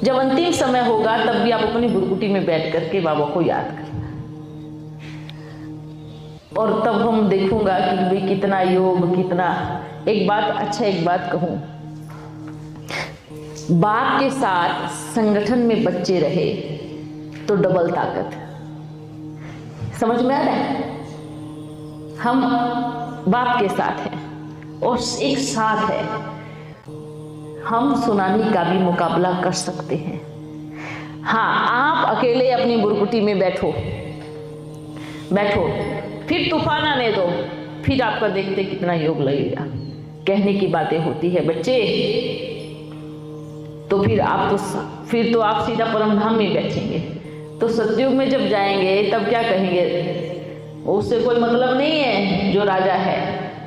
जब अंतिम समय होगा तब भी आप अपनी भुरकुटी में बैठ करके बाबा को याद करना, और तब हम देखूंगा कि भाई कितना योग, कितना। एक बात कहूं, बाप के साथ संगठन में बच्चे रहे तो डबल ताकत। समझ में आ रहा है? हम बाप के साथ हैं और एक साथ है, हम सुनामी का भी मुकाबला कर सकते हैं। हाँ, आप अकेले अपनी बुरकुटी में बैठो, फिर तूफान आने दो, फिर आपका देखते कितना योग लगेगा। कहने की बातें होती है बच्चे, तो फिर आप सीधा परम धाम में बैठेंगे। तो सतयुग में जब जाएंगे तब क्या कहेंगे? उससे कोई मतलब नहीं है जो राजा है,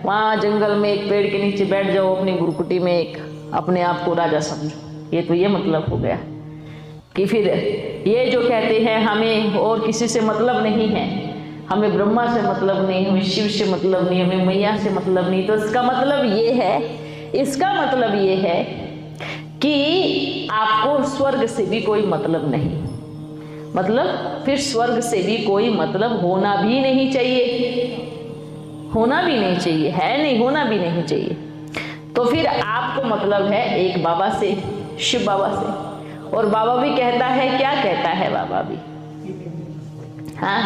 वहाँ जंगल में एक पेड़ के नीचे बैठ जाओ अपनी बुरकुटी में, एक अपने आप को राजा समझो। ये मतलब हो गया कि फिर ये जो कहते हैं हमें और किसी से मतलब नहीं है, हमें ब्रह्मा से मतलब नहीं, हमें शिव से मतलब नहीं, हमें मैया से मतलब नहीं, तो इसका मतलब ये है कि आपको स्वर्ग से भी कोई मतलब नहीं, मतलब फिर स्वर्ग से भी कोई मतलब होना भी नहीं चाहिए, होना भी नहीं चाहिए। तो फिर आपको मतलब है एक बाबा से, शिव बाबा से। और बाबा भी कहता है, क्या कहता है बाबा भी? हाँ,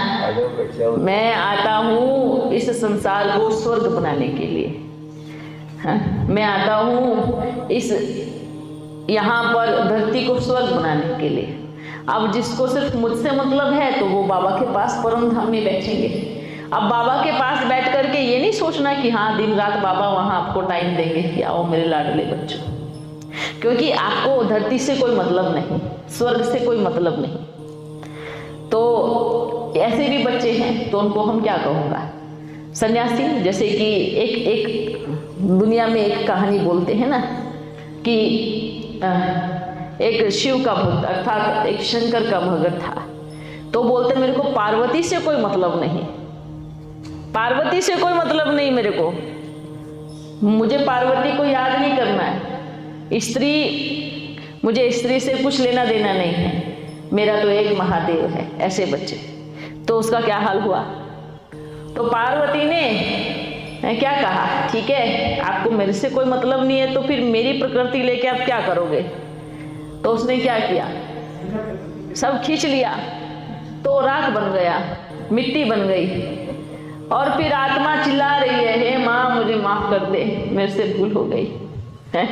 मैं आता हूँ इस संसार को स्वर्ग बनाने के लिए। हाँ, मैं आता हूँ इस यहाँ पर धरती को स्वर्ग बनाने के लिए। अब जिसको सिर्फ मुझसे मतलब है तो वो बाबा के पास परम धाम में बैठेंगे। अब बाबा के पास बैठ करके ये नहीं सोचना कि हाँ दिन रात बाबा वहाँ आपको टाइम देंगे कि आओ मेरे लाडले बच्चों, क्योंकि आपको धरती से कोई मतलब नहीं, स्वर्ग से कोई मतलब नहीं। तो ऐसे भी बच्चे हैं तो उनको हम क्या कहूँगा, सन्यासी। जैसे कि एक दुनिया में एक कहानी बोलते हैं ना कि एक शिव का भक्त अर्थात एक शंकर का भगत था, तो बोलते मेरे को पार्वती से कोई मतलब नहीं, मेरे को, मुझे पार्वती को याद नहीं करना है, मुझे स्त्री से कुछ लेना देना नहीं है, मेरा तो एक महादेव है। ऐसे बच्चे, तो उसका क्या हाल हुआ? तो पार्वती ने क्या कहा, ठीक है आपको मेरे से कोई मतलब नहीं है तो फिर मेरी प्रकृति लेके आप क्या करोगे? तो उसने क्या किया, सब खींच लिया, तो राख बन गया, मिट्टी बन गई। और फिर आत्मा चिल्ला रही है, हे माँ मुझे माफ कर दे, मेरे से भूल हो गई है।